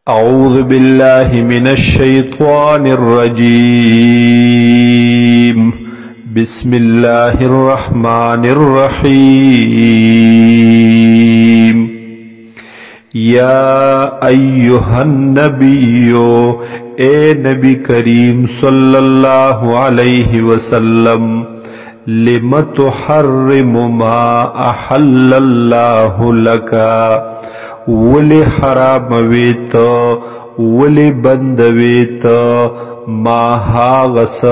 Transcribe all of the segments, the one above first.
أعوذ بالله من الشيطان الرجيم. بسم الله الرحمن الرحيم. يا أيها النبي اے نبی کریم صلی اللہ علیہ وسلم لم تحرم ما أحل الله لك ولی حرام ویت ولی بند ویت ما هاغس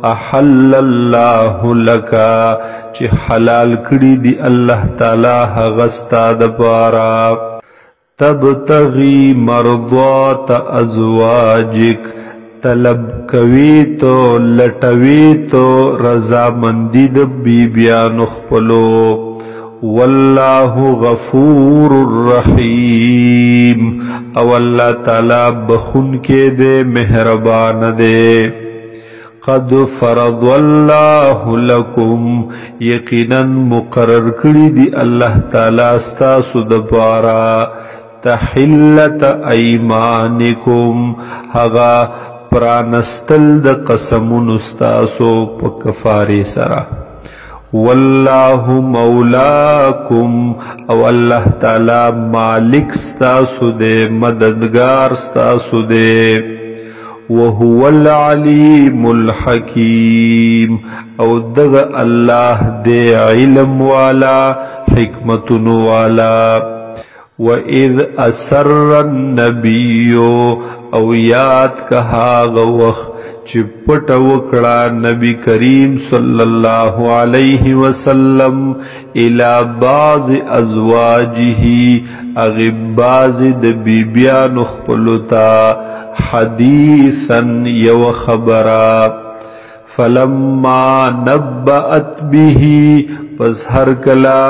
احل الله لکا چی حلال کری دی اللہ تعالی هغستا دپارا تبتغی مرضات ازواجک طلب کویتو لٹویتو رضامندی د بیبیانو خپلو واللہ غفور الرحیم او اللہ تعالی بخون کے دے مہربان دے قد فرض اللہ لکم یقینا مقرر کری دی اللہ تعالی استاسو دپارا تحلت ایمانکم ہغا پرانستل د قسمون استاسو پکفاری سرا واللہ مولاکم او اللہ تعالی مالک ستاسو دے مددگار ستاسو دے وهو العلیم الحکیم او دغ اللہ دے علم والا حکمتن والا وَإِذْ أَسَرَّ النَّبِيُّ او یاد کہا غوخ چپٹ وکڑا نبی کریم صلی اللہ علیہ وسلم الى بعض ازواجہ اغب بعض دبیبیان اخپلتا حدیثا یو خبرا فلما نبأت به پس ہر کلا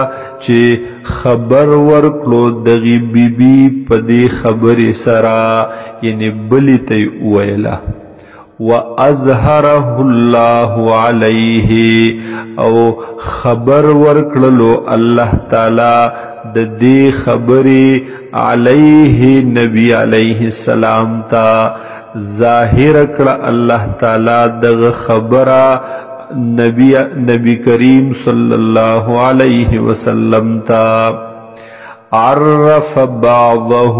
چے خبر ورکلو دغی بی بی پدی خبر سرا یعنی بلی تی اویلا وَأَظْهَرَهُ اللَّهُ عَلَيْهِ او خبر ورکلو اللہ تعالی دی خبری علیہ نبی علیہ السلام تا ظاہر کر اللہ تعالی دغ خبرہ نبی کریم صلی اللہ علیہ وسلم تا عرف بعضه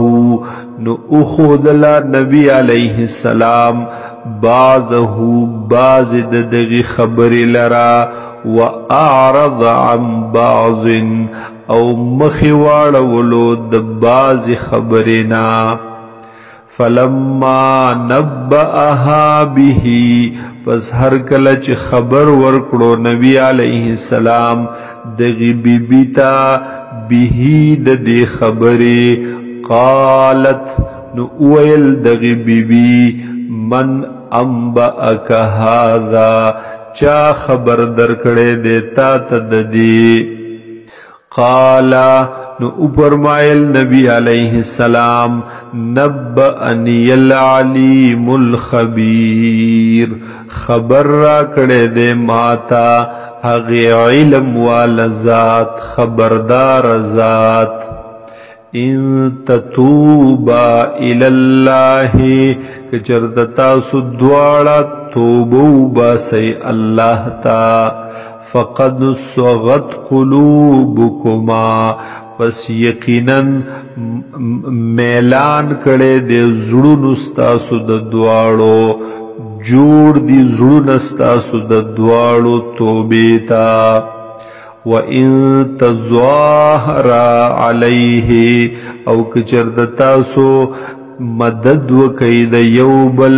نو اخودلا نبی علیہ السلام بعضه بعض دغی خبر لرا واعرض عن بعض او مخوار ولود بعض خبرنا فلما نبأها به پس ہر کلچ خبر ورکڑو نبی علیہ السلام دغی بی بیتا بیہی دی خبری قالت نویل دغی بی بی من انبأک هذا چا خبر درکڑے دیتا تددی قالا نو اوپرمائل نبی علیہ السلام نبأنی العلیم الخبیر خبر را کڑے دے ماتا حقی علم والا ذات خبردار ذات ان تتوبا الاللہ کچردتا سدوارا توبو باسی اللہ تا فقد صغت قلوبکما پس یقیناً میلان کڑے دے زڑون استاسو ددوارو جوڑ دی زڑون استاسو ددوارو توبیتا وَإِن تَظَاهَرَ عَلَيْهِ او کچردتاسو مدد وکید یوبل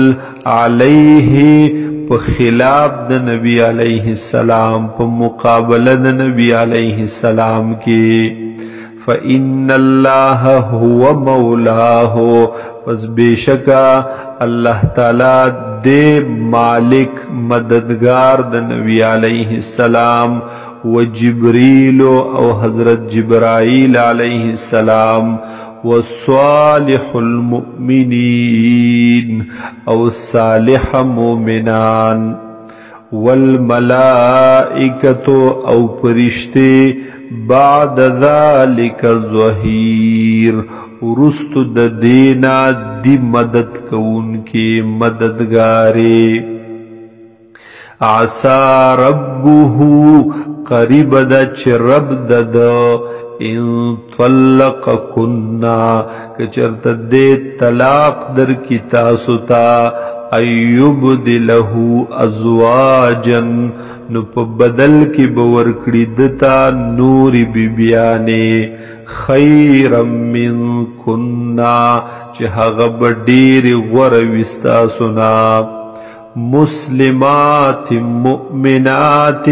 علیہ پا خلاف د نبی علیہ السلام پا مقابل د نبی علیہ السلام کی فَإِنَّ اللَّهَ هُوَ مَوْلَاهُ پس بیشکا اللہ تعالی دے مالک مددگار د نبی علیہ السلام وجبریل او حضرت جبرائیل علیہ السلام وصالح المؤمنین او صالح مومنان والملائکت او پرشتے بعد ذالک ظہیر ورستو د دینا دی مدد کون کی مددگاری عسى ربه قریب دا چه رب دا ان طلق کننا کچرت دے طلاق در کی تاسو تا ایبدلہو ازواجن نو پا بدل کی بورکڑی دتا نوری بیبیانے خیرم من کننا چه حغب دیر غروستا سنا مسلمات مؤمنات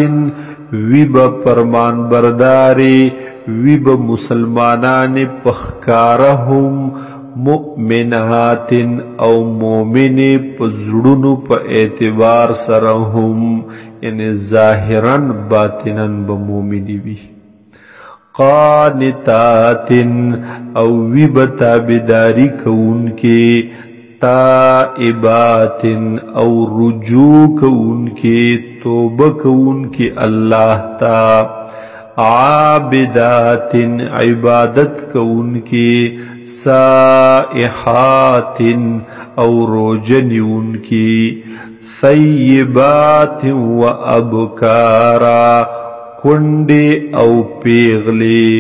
ویب فرمان برداری ویب مسلمانان پخکارهم مؤمنات او مومن پزړونو په اعتبار سره هم یعنی ظاهرا باطنا به مومنی وي قانتات او ویب تابعداری کوونکې تائبات او رجوع کوونکې توبه کوونکې الله تا عابدات عبادت کوونکې سائحات او روجنیونکې ثیبات و ابکارا کنډې او پیغلې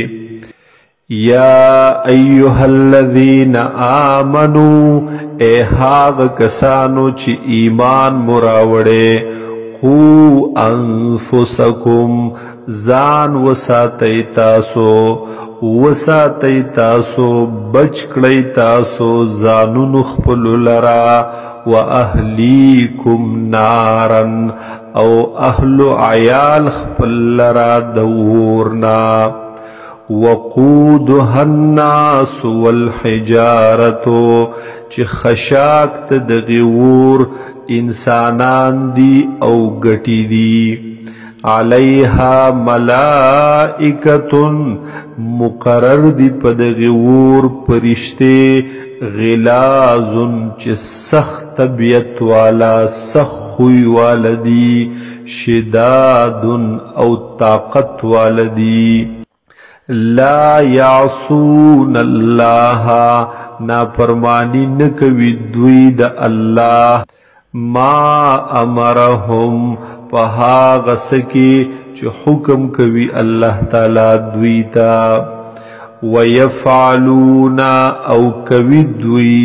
یا ایها الذین آمنو اے هاغ کسانو چی ایمان مراوڑے قو انفسکم زان وساتی تاسو بچ کړی تاسو زانونو خپلو لرا و اهلیکم نارن او اهل عیال خپل لرا دورنا وقودها الناس والحجارتو چی خشاک تدغی ور انسانان دی او گٹی دی علیها ملائکتن مقرر دی پدغی ور پرشتے غلازن چی سخت طبیعت والا سخت خوی والدی شدادن او طاقت والدی لا یعصون اللہ نافرمانی نکوی دوی دا اللہ ما امرهم پہا غسکی چی حکم کوی اللہ تعالی دوی تا ویفعلون او کوی دوی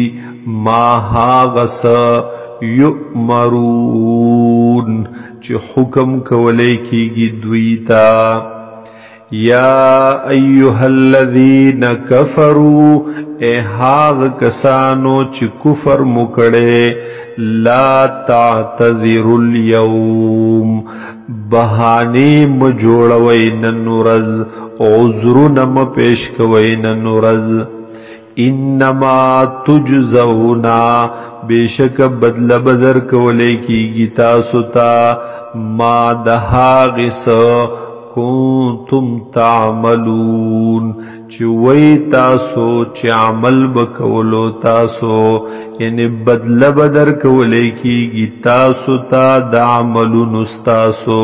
ما ها غس یؤمرون چی حکم کولے کی گی دوی تا یا ایها الذین کفروا اے هاغ کسانو چی کفر مکڑے لا تعتذروا اليوم بہانے مجوڑوئی ننورز عذرنم پیش کوئی ننورز انما تجزونا بیشک بدل بدر کولے کی گیتا ستا ما دہاغس کنتم تعملون چی وی تاسو چی عمل بکولو تاسو یعنی بدل بدر کولے کی گی تاسو تا دا عملون استاسو